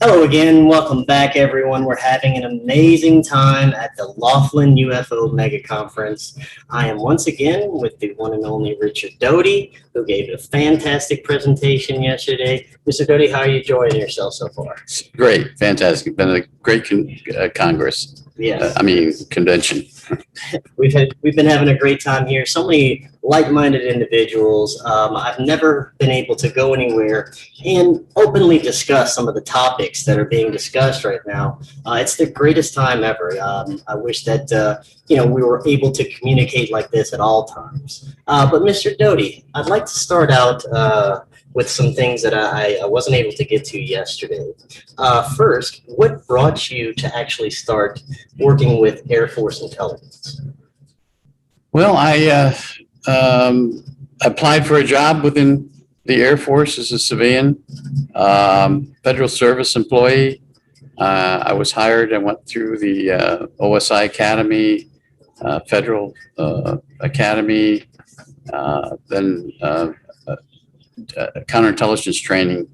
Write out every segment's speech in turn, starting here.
Hello again. Welcome back, everyone. We're having an amazing time at the Laughlin UFO Mega Conference. I am once again with the one and only Richard Doty, who gave a fantastic presentation yesterday. Mr. Doty, how are you enjoying yourself so far? Great, fantastic. Been a great Congress. Yes. Convention. We've been having a great time here. So many like-minded individuals. I've never been able to go anywhere and openly discuss some of the topics that are being discussed right now. It's the greatest time ever. I wish that we were able to communicate like this at all times. But Mr. Doty, I'd like to start out with some things that I wasn't able to get to yesterday. First, what brought you to actually start working with Air Force intelligence? Well, I applied for a job within the Air Force as a civilian, federal service employee. I was hired. I went through the OSI Academy, Federal Academy, then counterintelligence training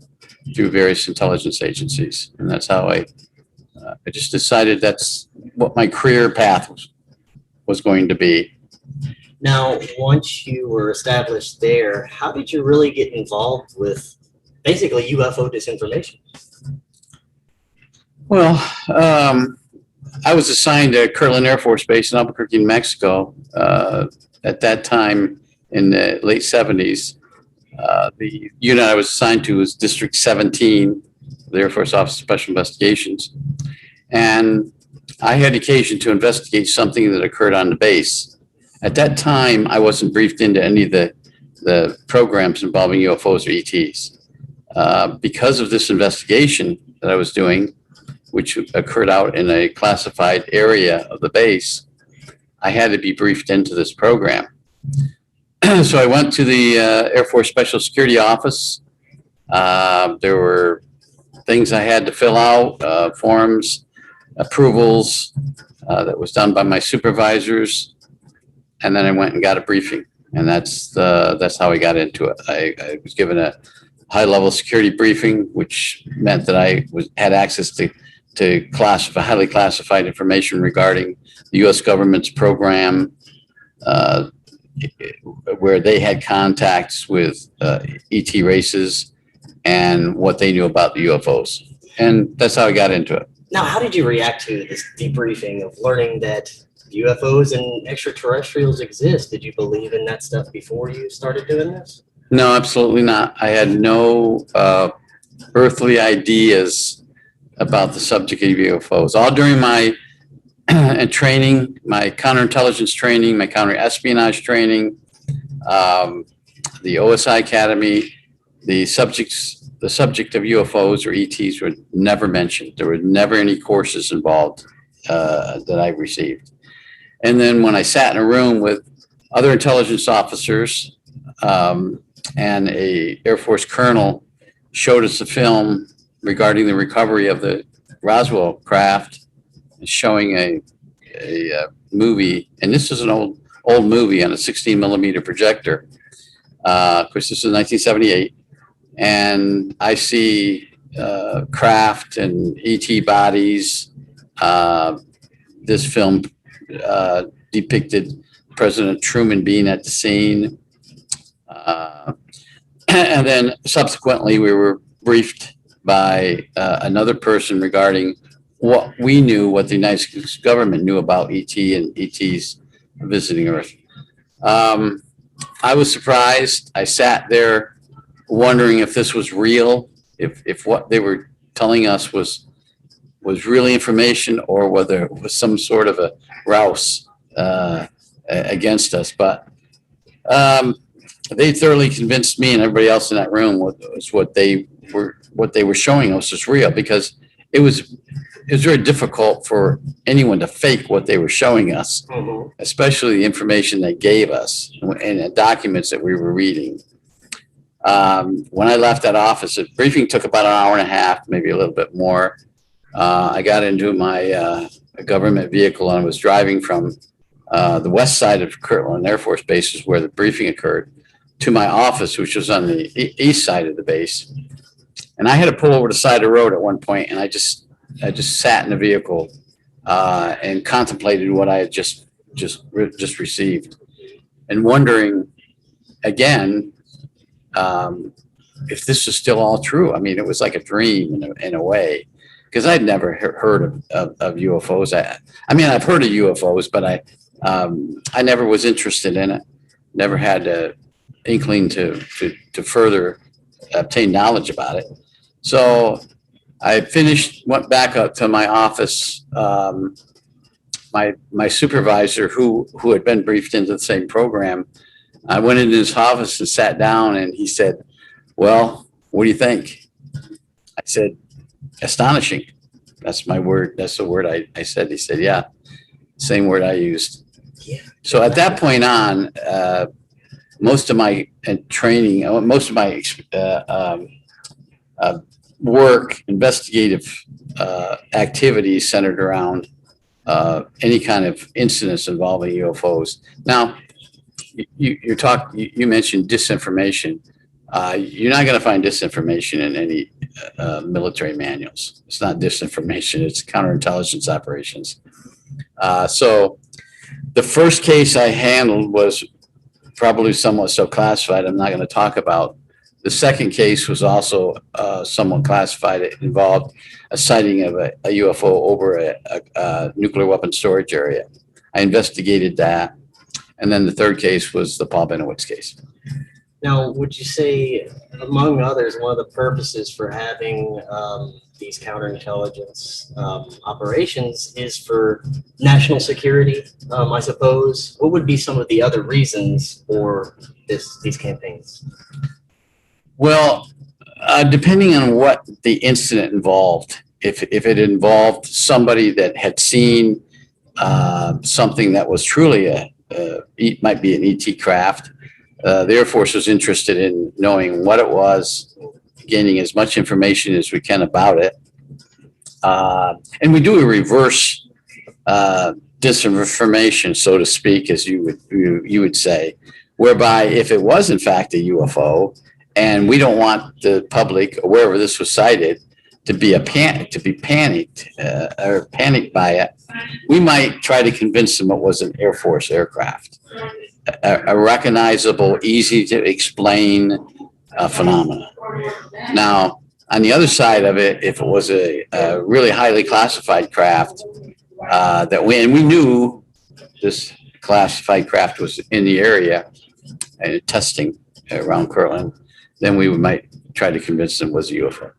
through various intelligence agencies, and that's how I just decided that's what my career path was going to be. Now, once you were established there, how did you really get involved with basically UFO disinformation? Well, I was assigned to Kirtland Air Force Base in Albuquerque, New Mexico. At that time, in the late 70s, the unit I was assigned to was District 17, the Air Force Office of Special Investigations. And I had occasion to investigate something that occurred on the base. At that time, I wasn't briefed into any of the programs involving UFOs or ETs. Because of this investigation that I was doing, which occurred out in a classified area of the base, I had to be briefed into this program. So I went to the Air Force Special Security Office. There were things I had to fill out, forms, approvals that was done by my supervisors. And then I went and got a briefing, and that's how I got into it. I was given a high-level security briefing, which meant that I had access to highly classified information regarding the U.S. government's program, where they had contacts with ET races and what they knew about the UFOs. And that's how I got into it. Now, how did you react to this debriefing of learning that UFOs and extraterrestrials exist? Did you believe in that stuff before you started doing this? No, absolutely not. I had no earthly ideas about the subject of UFOs. All during my training, my counterintelligence training, my counterespionage training, the OSI Academy, the subject of UFOs or ETs were never mentioned. There were never any courses involved that I received. And then when I sat in a room with other intelligence officers and a Air Force colonel showed us a film regarding the recovery of the Roswell craft, showing a movie, and this is an old movie on a 16mm projector. Of course, this is 1978, and I see craft and ET bodies. This film depicted President Truman being at the scene. And then subsequently, we were briefed by another person regarding what we knew, what the United States government knew about ET and ETs visiting Earth. I was surprised. I sat there wondering if this was real, if what they were telling us was really information, or whether it was some sort of a rouse against us. But they thoroughly convinced me and everybody else in that room was what they were showing us was real, because it was very difficult for anyone to fake what they were showing us, especially the information they gave us and the documents that we were reading. When I left that office, the briefing took about an hour and a half, maybe a little bit more. I got into my government vehicle and I was driving from the west side of Kirtland Air Force Base, where the briefing occurred, to my office, which was on the east side of the base. And I had to pull over the side of the road at one point, and I just sat in the vehicle and contemplated what I had just received, and wondering again if this is still all true. I mean, it was like a dream in a way, because I'd never heard of UFOs. I mean, I've heard of UFOs, but I never was interested in it. Never had an inkling to further obtain knowledge about it. So I went back up to my office. My supervisor, who had been briefed into the same program, I went into his office and sat down, and he said, "Well, what do you think?" I said, "Astonishing." That's my word. That's the word I said. He said, "Yeah, same word I used." Yeah. So at that point on, most of my training, most of my work, investigative activities centered around any kind of incidents involving UFOs. Now, you mentioned disinformation. You're not going to find disinformation in any military manuals. It's not disinformation, it's counterintelligence operations. So the first case I handled was probably somewhat so classified, I'm not going to talk about. The second case was also somewhat classified. It involved a sighting of a UFO over a nuclear weapon storage area. I investigated that. And then the third case was the Paul Benowitz case. Now, would you say, among others, one of the purposes for having these counterintelligence operations is for national security, I suppose? What would be some of the other reasons for these campaigns? Well, depending on what the incident involved, if it involved somebody that had seen something that was truly might be an ET craft, the Air Force was interested in knowing what it was, gaining as much information as we can about it. And we do a reverse disinformation, so to speak, as you would say, whereby if it was in fact a UFO, and we don't want the public, or wherever this was sighted, to be panicked or panicked by it, we might try to convince them it was an Air Force aircraft, a recognizable, easy to explain phenomena. Now, on the other side of it, if it was a really highly classified craft and we knew this classified craft was in the area and testing around Kirtland, then we might try to convince them it was a UFO.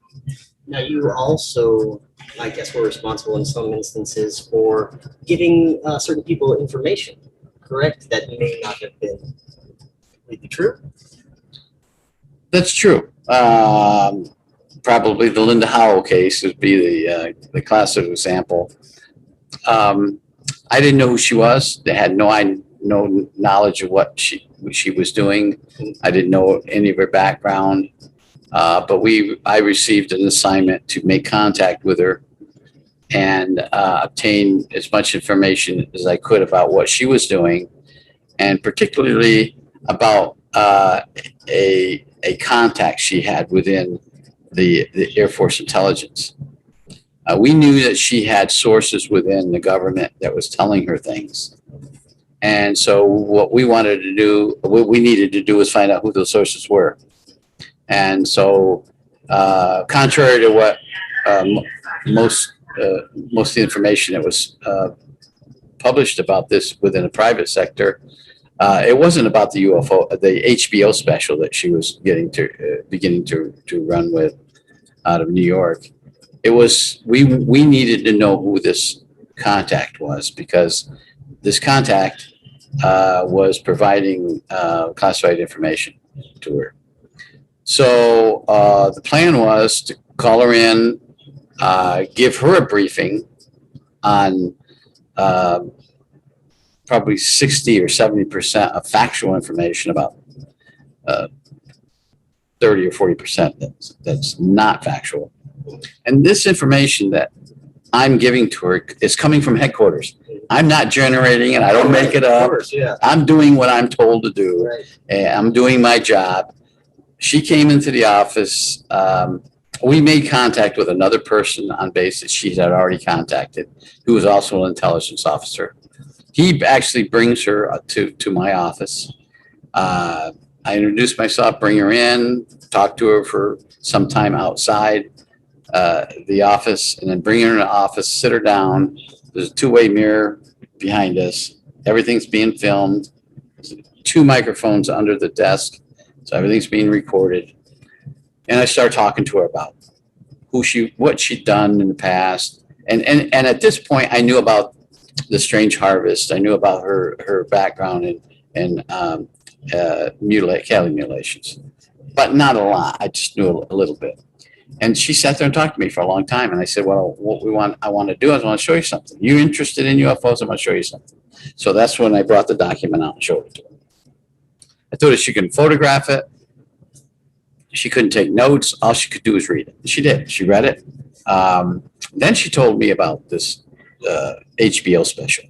Now, you also, I guess, were responsible in some instances for giving certain people information, correct? That may not have been completely true. That's true. Probably the Linda Howell case would be the classic example. I didn't know who she was. They had no knowledge of what she was doing. I didn't know any of her background. But I received an assignment to make contact with her and obtain as much information as I could about what she was doing, and particularly about a contact she had within the Air Force intelligence. We knew that she had sources within the government that was telling her things. And so what we needed to do was find out who those sources were. And so, contrary to what most of the information that was published about this within the private sector, it wasn't about the UFO, the HBO special that she was beginning to run with out of New York. It was we needed to know who this contact was, because this contact was providing classified information to her. So the plan was to call her in, give her a briefing on probably 60 or 70% of factual information, about 30 or 40% that's not factual. And this information that I'm giving to her is coming from headquarters. I'm not generating it. I don't make it up. Yeah. I'm doing what I'm told to do. Right. And I'm doing my job. She came into the office. we made contact with another person on base that she had already contacted, who was also an intelligence officer. He actually brings her to my office. I introduce myself, bring her in, talk to her for some time outside the office, and then bring her in the office, sit her down. There's a two-way mirror behind us. Everything's being filmed. There's 2 microphones under the desk, so everything's being recorded. And I start talking to her about what she'd done in the past. And at this point, I knew about the strange harvest. I knew about her background in cattle mutilations, but not a lot. I just knew a little bit. And she sat there and talked to me for a long time. And I said, well, I want to do is I want to show you something. You interested in UFOs? I'm going to show you something. So that's when I brought the document out and showed it to her. I told her she couldn't photograph it. She couldn't take notes. All she could do was read it. She did. She read it. Then she told me about this HBO special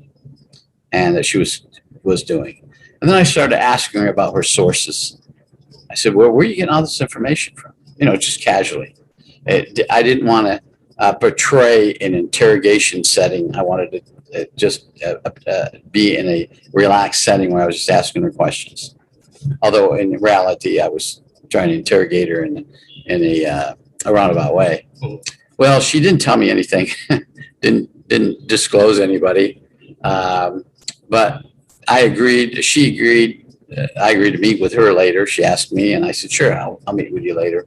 and that she was doing. And then I started asking her about her sources. I said, well, where are you getting all this information from? Just casually. I didn't want to portray an interrogation setting. I wanted to just be in a relaxed setting where I was just asking her questions. Although in reality, I was trying to interrogate her in a roundabout way. Well, she didn't tell me anything, didn't disclose anybody, but I agreed. She agreed. I agreed to meet with her later. She asked me, and I said, "Sure, I'll meet with you later."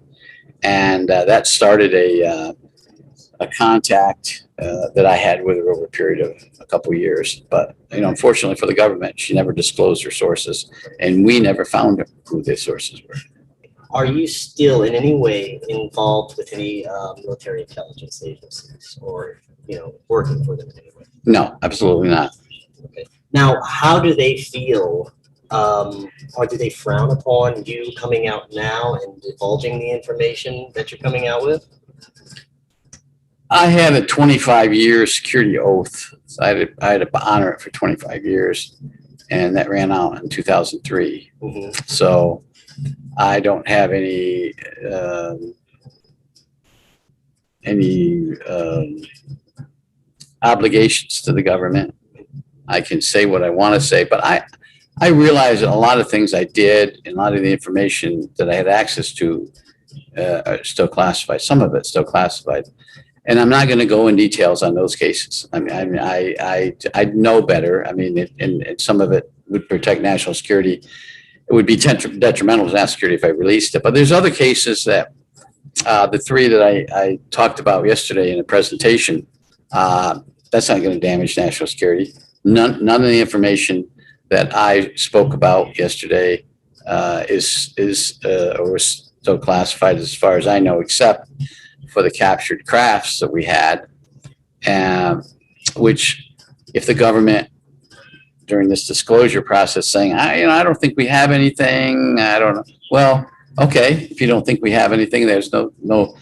And that started a contact that I had with her over a period of a couple of years. But unfortunately for the government, she never disclosed her sources, and we never found who the sources were. Are you still in any way involved with any military intelligence agencies or, working for them in any way? No, absolutely not. Okay. Now, how do they feel, or do they frown upon you coming out now and divulging the information that you're coming out with? I had a 25-year security oath. So I had to honor it for 25 years, and that ran out in 2003. Mm-hmm. So I don't have any obligations to the government. I can say what I want to say, but I realize that a lot of things I did and a lot of the information that I had access to are still classified. Some of it's still classified. And I'm not going to go in details on those cases. I mean, I know better. I mean, and some of it would protect national security. It would be detrimental to national security if I released it. But there's other cases that the 3 that I talked about yesterday in a presentation, that's not going to damage national security. None of the information that I spoke about yesterday is or was still classified as far as I know, except for the captured crafts that we had, which if the government during this disclosure process saying, I don't think we have anything, I don't know. Well, okay, if you don't think we have anything, there's no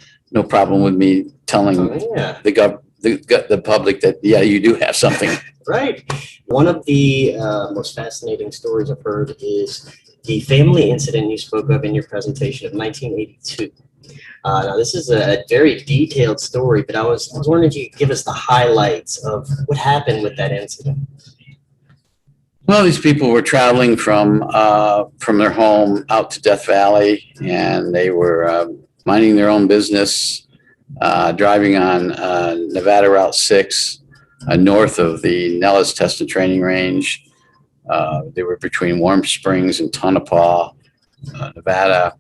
problem with me telling the public that, yeah, you do have something. Right. One of the most fascinating stories I've heard is the family incident you spoke of in your presentation of 1982. Now, this is a very detailed story, but I was wondering if you could give us the highlights of what happened with that incident. Well, these people were traveling from their home out to Death Valley, and they were minding their own business, driving on Nevada Route 6, north of the Nellis Test and Training Range. They were between Warm Springs and Tonopah, Nevada,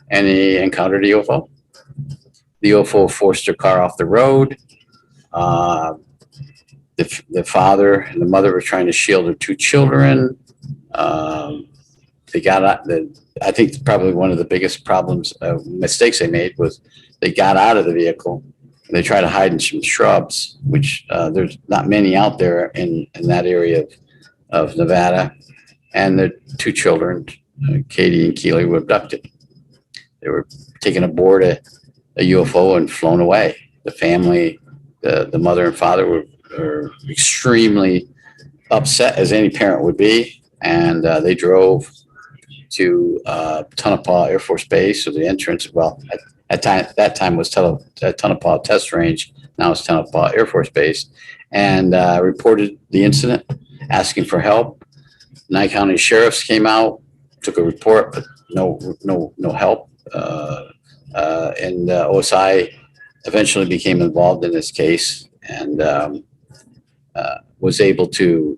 and they encountered a UFO. The UFO forced their car off the road. The father and the mother were trying to shield their 2 children. They got out. I think probably one of the biggest mistakes they made was they got out of the vehicle. And they tried to hide in some shrubs, which there's not many out there in that area of Nevada. And the 2 children, Katie and Keely, were abducted. They were taken aboard a UFO and flown away. The family, the mother and father were extremely upset, as any parent would be, and they drove to Tonopah Air Force Base, or the entrance. Well, that time was Tonopah Test Range. Now it's Tonopah Air Force Base, and reported the incident, asking for help. Nye County sheriffs came out, took a report, but no help. And OSI eventually became involved in this case, and was able to.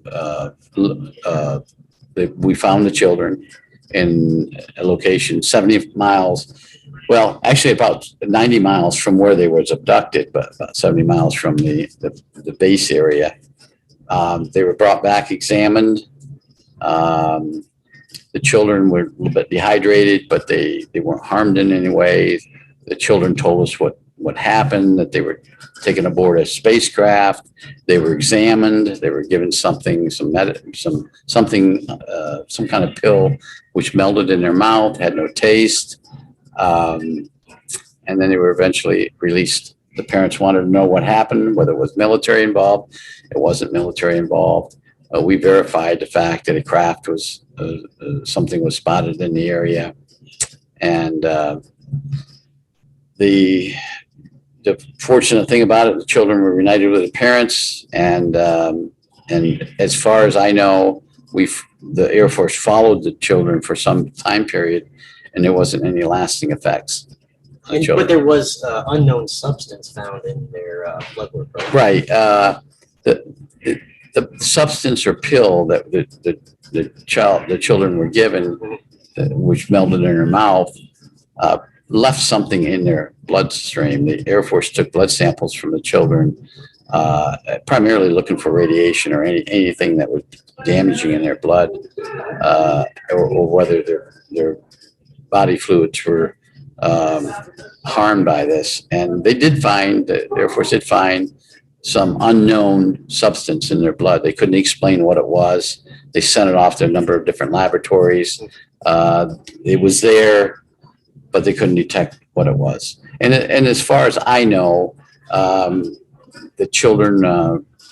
We found the children in a location 70 miles. Well, actually about 90 miles from where they was abducted, but about 70 miles from the base area. They were brought back, examined. The children were a little bit dehydrated, but they weren't harmed in any way. The children told us what happened, that they were taken aboard a spacecraft. They were examined. They were given something, some kind of pill, which melted in their mouth, had no taste. And then they were eventually released. The parents wanted to know what happened, whether it was military involved. It wasn't military involved. We verified the fact that a craft was, something was spotted in the area. And the fortunate thing about it, the children were reunited with the parents. And as far as I know, the Air Force followed the children for some time period, and there wasn't any lasting effects. But there was unknown substance found in their blood work. Right. The substance or pill that the children were given, which melted in their mouth, left something in their bloodstream. The Air Force took blood samples from the children, primarily looking for radiation or anything that was damaging in their blood, or whether their body fluids were harmed by this. And they did find, the Air Force did find some unknown substance in their blood. They couldn't explain what it was. They sent it off to a number of different laboratories. It was there, but they couldn't detect what it was. And as far as I know, the children,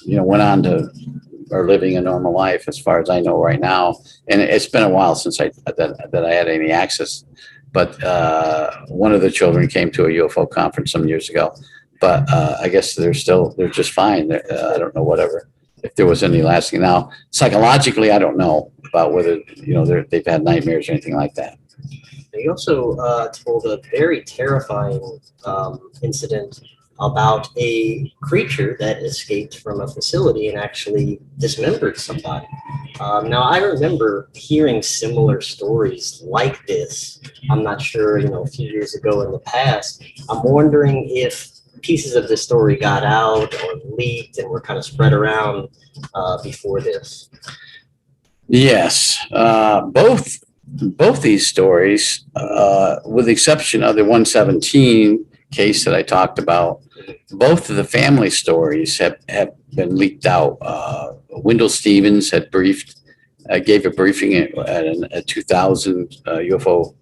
went on to are living a normal life, as far as I know right now. And it's been a while since I had any access. But one of the children came to a UFO conference some years ago. But I guess they're just fine. I don't know if there was any lasting. Now, psychologically, I don't know about whether, they've had nightmares or anything like that. They also told a very terrifying incident about a creature that escaped from a facility and actually dismembered somebody. Now, I remember hearing similar stories like this. I'm not sure, a few years ago in the past. I'm wondering if pieces of this story got out or leaked and were kind of spread around before this. Yes, both these stories, with the exception of the 117 case that I talked about, both of the family stories have been leaked out. Wendell Stevens had gave a briefing at a 2000 UFO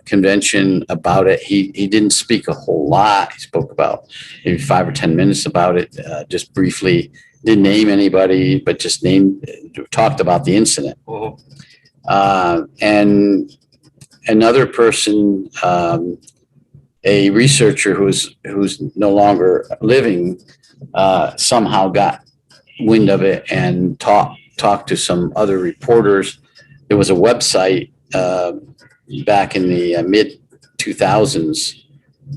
convention about it. He didn't speak a whole lot. He spoke about maybe 5 or 10 minutes about it, just briefly. Didn't name anybody, but just talked about the incident. And another person, a researcher who's no longer living, somehow got wind of it and talked to some other reporters. There was a website back in the mid 2000s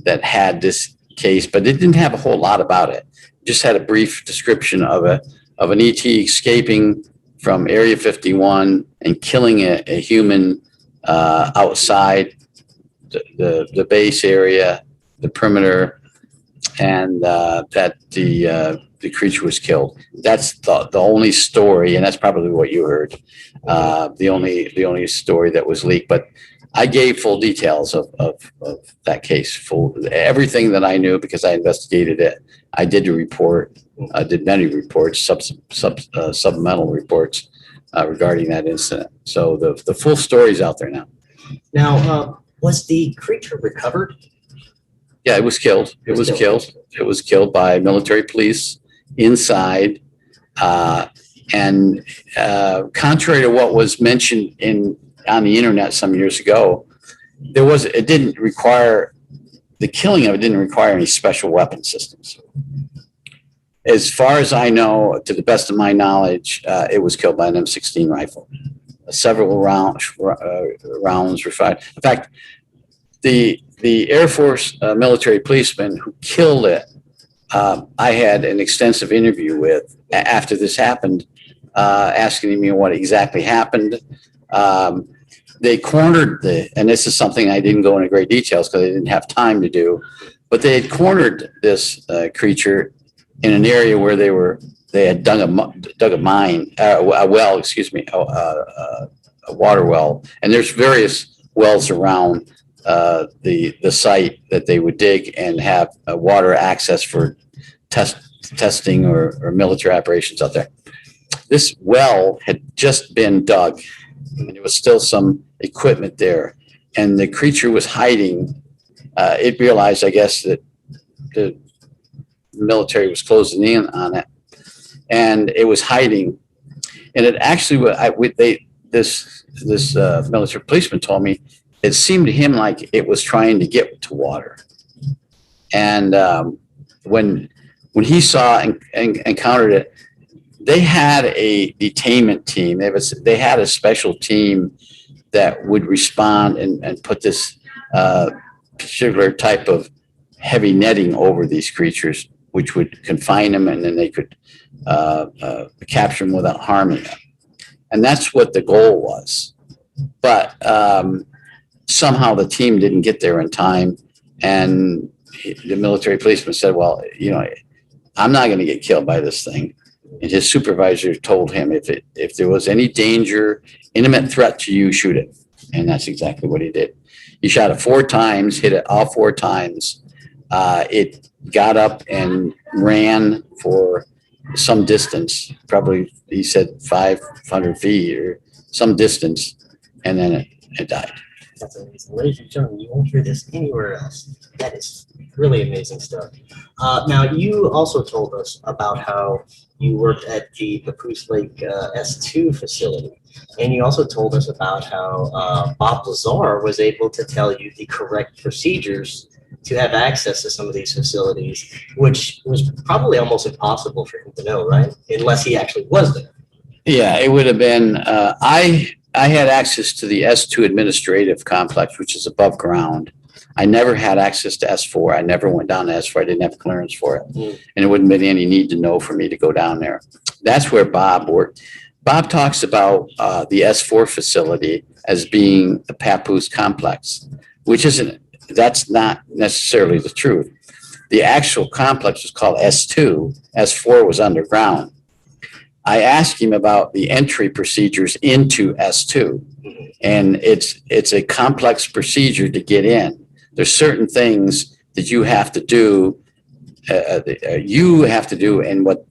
that had this case, but it didn't have a whole lot about it. Just had a brief description of an ET escaping from Area 51 and killing a human outside the base area, the perimeter, and that the creature was killed. That's the only story, and that's probably what you heard. The only story that was leaked, but I gave full details of that case, everything that I knew, because I investigated it. I did a report, did many reports, supplemental reports regarding that incident. So the full story is out there now. Now, was the creature recovered? Yeah, it was killed. It was killed. It was killed by military police inside. And contrary to what was mentioned on the internet some years ago, it didn't require the killing of it didn't require any special weapon systems. As far as I know, to the best of my knowledge, it was killed by an M16 rifle. Several rounds were fired. In fact, the Air Force military policeman who killed it, I had an extensive interview with after this happened, asking me what exactly happened. They cornered and this is something I didn't go into great details because I didn't have time to do, but they had cornered this creature in an area where they had dug a mine, a well, excuse me, a water well, and there's various wells around the site that they would dig and have water access for testing or military operations out there. This well had just been dug, and there was still some equipment there, and the creature was hiding. It realized, I guess, that the military was closing in on it, and it was hiding. And it actually, this military policeman told me it seemed to him like it was trying to get to water. And when he saw and encountered it, they had a detainment team. They had a special team that would respond and put this particular type of heavy netting over these creatures, which would confine them, and then they could capture them without harming them. And that's what the goal was. But somehow the team didn't get there in time, and the military policeman said, well, I'm not going to get killed by this thing. And his supervisor told him, if there was any danger, imminent threat to you, shoot it. And that's exactly what he did. He shot it 4 times, hit it all 4 times. It got up and ran for some distance, probably, he said 500 feet or some distance, and then it died. That's amazing. Ladies and gentlemen, you won't hear this anywhere else. That is really amazing stuff. Now, you also told us about how you worked at the Papoose Lake S2 facility, and you also told us about how Bob Lazar was able to tell you the correct procedures to have access to some of these facilities, which was probably almost impossible for him to know, right? Unless he actually was there. Yeah, it would have been, I had access to the S2 administrative complex, which is above ground. I never had access to S4. I never went down to S4. I didn't have clearance for it. And it wouldn't have been any need to know for me to go down there. That's where Bob worked. Bob talks about the S4 facility as being the Papoose complex, that's not necessarily the truth. The actual complex was called S2. S4 was underground. I asked him about the entry procedures into S2, and it's a complex procedure to get in. There's certain things that you have to do. And what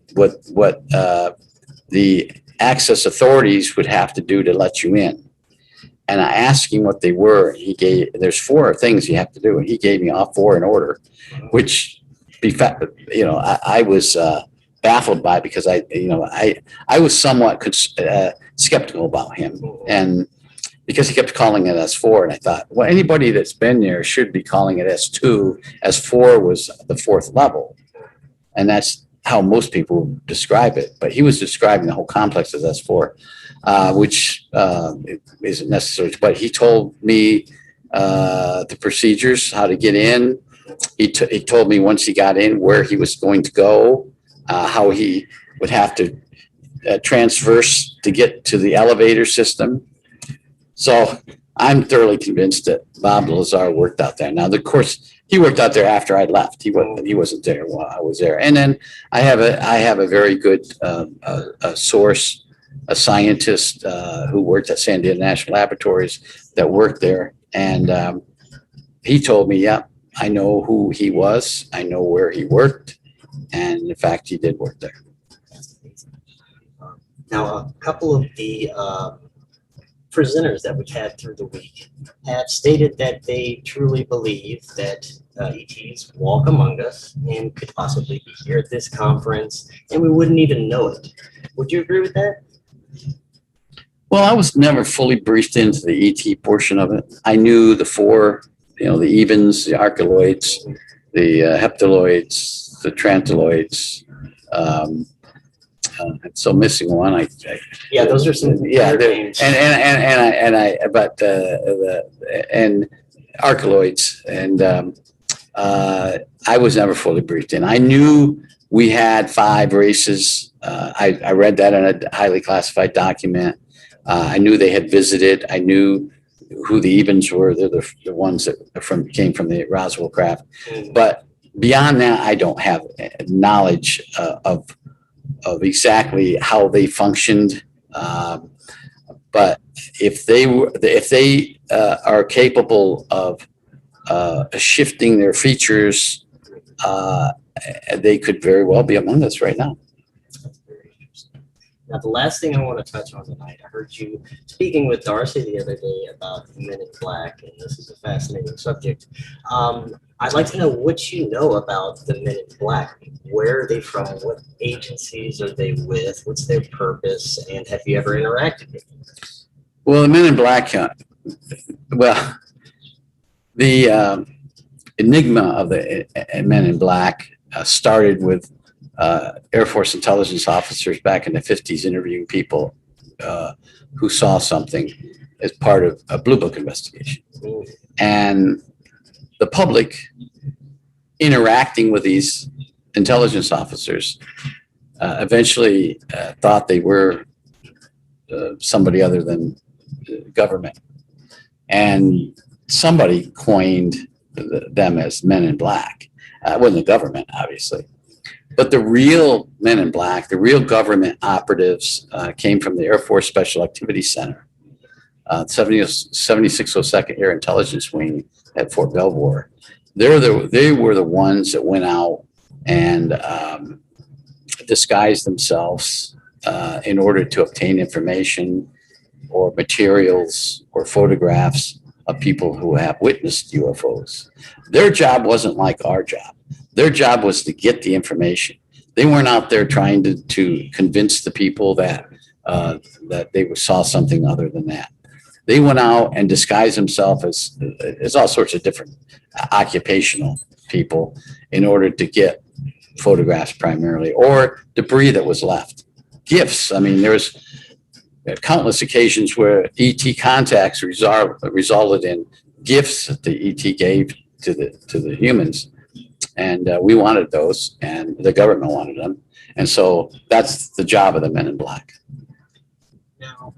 the access authorities would have to do to let you in. And I asked him what they were. There's 4 things you have to do, and he gave me all 4 in order, which, I was baffled by, because I was somewhat skeptical about him, and because he kept calling it S4, and I thought, well, anybody that's been there should be calling it S2. S4 was the 4th level, and that's how most people describe it. But he was describing the whole complex as S4, which isn't necessary. But he told me the procedures, how to get in. He told me once he got in where he was going to go, how he would have to transverse to get to the elevator system. So I'm thoroughly convinced that Bob Lazar worked out there. Now, of course, he worked out there after I left. He wasn't there while I was there. And then I have a very good source, a scientist who worked at San Diego National Laboratories that worked there. And he told me, yeah, I know who he was. I know where he worked. And in fact, he did work there. That's amazing. Now, a couple of the presenters that we've had through the week have stated that they truly believe that ETs walk among us and could possibly be here at this conference, and we wouldn't even know it. Would you agree with that? Well, I was never fully briefed into the ET portion of it. I knew the 4 the evens, the archeloids, the heptaloids, the trantaloids. So missing one. Yeah, those are some yeah, better names. and archeloids, and I was never fully briefed in. I knew we had 5 races. I read that in a highly classified document. I knew they had visited. I knew who the evens were. They're the ones that came from the Roswell craft. But beyond that, I don't have knowledge of exactly how they functioned. But if they are capable of shifting their features, they could very well be among us right now. Now, the last thing I want to touch on tonight, I heard you speaking with Darcy the other day about Men in Black, and this is a fascinating subject. I'd like to know what you know about the Men in Black. Where are they from? What agencies are they with? What's their purpose? And have you ever interacted with them? Well, the Men in Black, the enigma of the Men in Black started with Air Force intelligence officers back in the 50s interviewing people who saw something as part of a Blue Book investigation. And the public interacting with these intelligence officers eventually thought they were somebody other than government. And somebody coined them as Men in Black. It wasn't the government, obviously. But the real Men in Black, the real government operatives came from the Air Force Special Activities Center, 7602nd Air Intelligence Wing at Fort Belvoir. They were the ones that went out and disguised themselves in order to obtain information or materials or photographs of people who have witnessed UFOs. Their job wasn't like our job. Their job was to get the information. They weren't out there trying to convince the people that they saw something other than that. They went out and disguised themselves as all sorts of different occupational people in order to get photographs primarily, or debris that was left. Gifts. I mean, there's countless occasions where ET contacts resulted in gifts that the ET gave to the humans. And we wanted those, and the government wanted them. And so that's the job of the Men in Black. Now,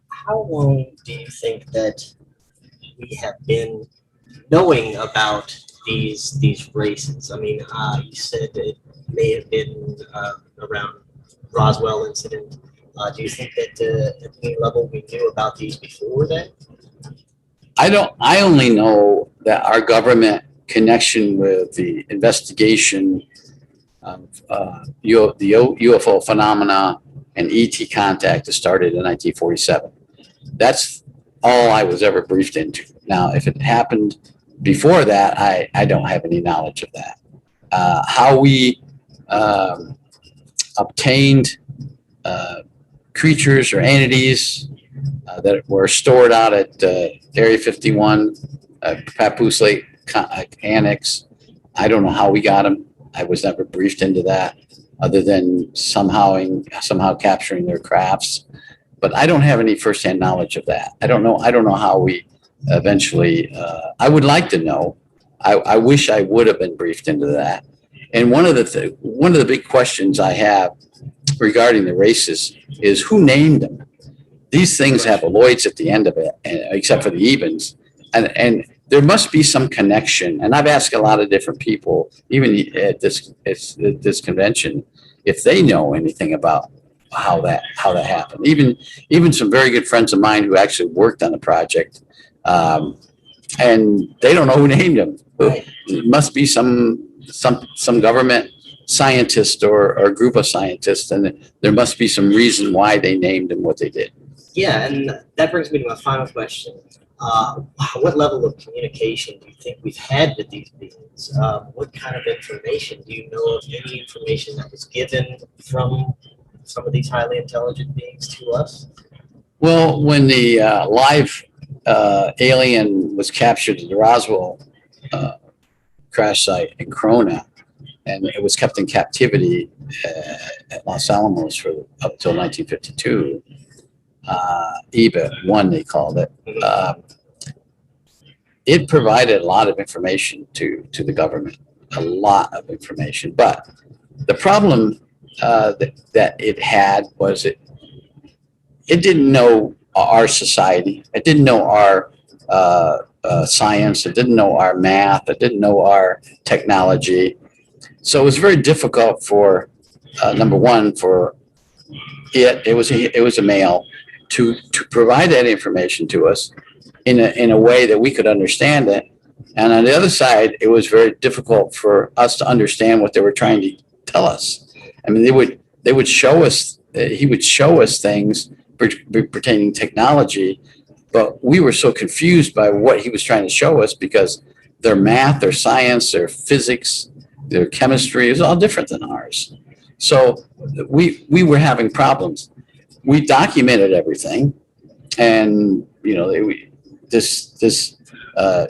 how long do you think that we have been knowing about these races? I mean, you said it may have been around Roswell Incident. Do you think that at any level we knew about these before then? I only know that our government connection with the investigation of the UFO phenomena and ET contact started in 1947. That's all I was ever briefed into. Now, if it happened before that, I don't have any knowledge of that. How we obtained creatures or entities that were stored out at Area 51, Papoose Lake Annex. I don't know how we got them. I was never briefed into that, other than somehow capturing their crafts. But I don't have any firsthand knowledge of that. I don't know how we eventually. I would like to know. I wish I would have been briefed into that. And one of the big questions I have regarding the races is who named them. These things have alloids at the end of it, except for the evens, and there must be some connection. And I've asked a lot of different people, even at this convention, if they know anything about how that happened. Even some very good friends of mine who actually worked on the project, and they don't know who named them. It must be some government scientist or a group of scientists, and there must be some reason why they named them what they did. Yeah, and that brings me to my final question. What level of communication do you think we've had with these beings? What kind of information? Do you know of any information that was given from some of these highly intelligent beings to us? Well, when the live alien was captured at the Roswell crash site in Corona, and it was kept in captivity at Los Alamos for up till 1952. EBIT-1, they called it. It provided a lot of information to the government, a lot of information. But the problem that it had was it didn't know our society. It didn't know our science. It didn't know our math. It didn't know our technology. So it was very difficult for number one, for it was a male to provide that information to us in a way that we could understand it. And on the other side, it was very difficult for us to understand what they were trying to tell us. I mean, they would show us, he would show us things pertaining to technology, but we were so confused by what he was trying to show us because their math, their science, their physics, their chemistry is all different than ours. So we were having problems. We documented everything, and you know, this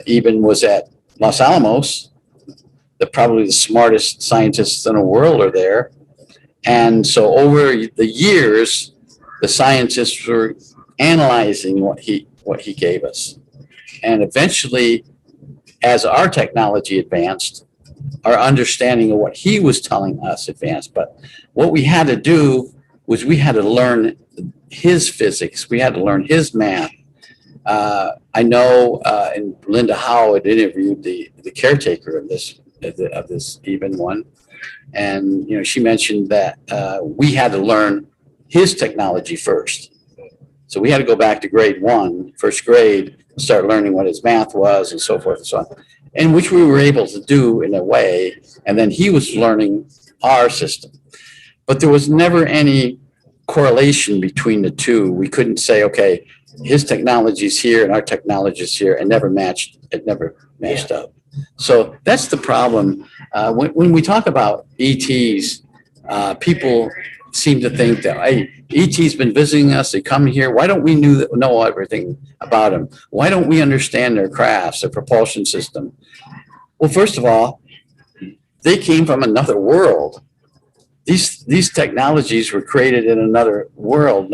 even was at Los Alamos. Probably the smartest scientists in the world are there, and so over the years, the scientists were analyzing what he gave us, and eventually, as our technology advanced, our understanding of what he was telling us advanced. But what we had to do was we had to learn his physics. We had to learn his math. I know, and Linda Howell had interviewed the caretaker of this even one, and you know, she mentioned that we had to learn his technology first. So we had to go back to grade 1, first grade, and start learning what his math was and so forth and so on, and which we were able to do in a way. And then he was learning our system, but there was never any correlation between the two. We couldn't say, okay, his technology is here and our technology is here, and never matched. It never matched up. So that's the problem. When we talk about ETs, people seem to think that, hey, ET's been visiting us. They come here. Why don't we know everything about them? Why don't we understand their crafts, their propulsion system? Well, first of all, they came from another world. These technologies were created in another world,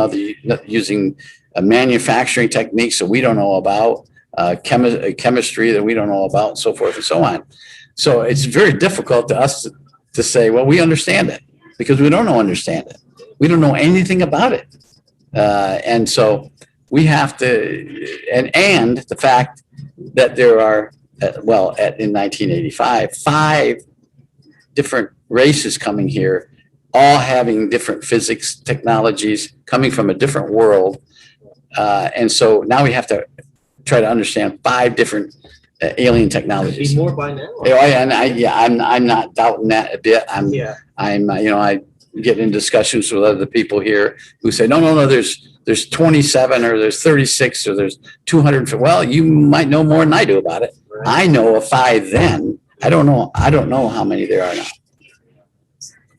using manufacturing techniques that we don't know about, chemistry that we don't know about, and so forth and so on. So it's very difficult to us to say, well, we understand it, because we don't understand it. We don't know anything about it. And so we have to, and the fact that there are, in 1985, 5 different races coming here, all having different physics technologies, coming from a different world. And so now we have to try to understand 5 different alien technologies. Be more by now. And I'm not doubting that a bit. I get in discussions with other people here who say, no, there's 27 or there's 36 or there's 200. Well, you might know more than I do about it. Right. I know of 5 then. I don't know how many there are now.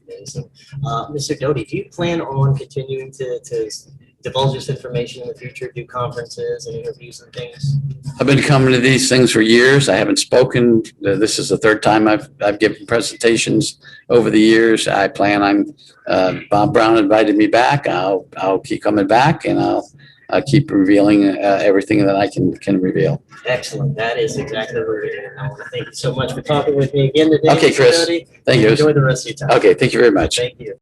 Amazing. Mr. Doty, do you plan on continuing to divulge this information in the future, do conferences and interviews and things? I've been coming to these things for years. I haven't spoken. This is the 3rd time I've given presentations over the years. I plan on, Bob Brown invited me back. I'll keep coming back, and I'll keep revealing everything that I can reveal. Excellent. That is exactly what we're doing. I want to thank you so much for talking with me again today. Okay, Chris. Doty. Thank you. Enjoy the rest of your time. Okay, thank you very much. Thank you.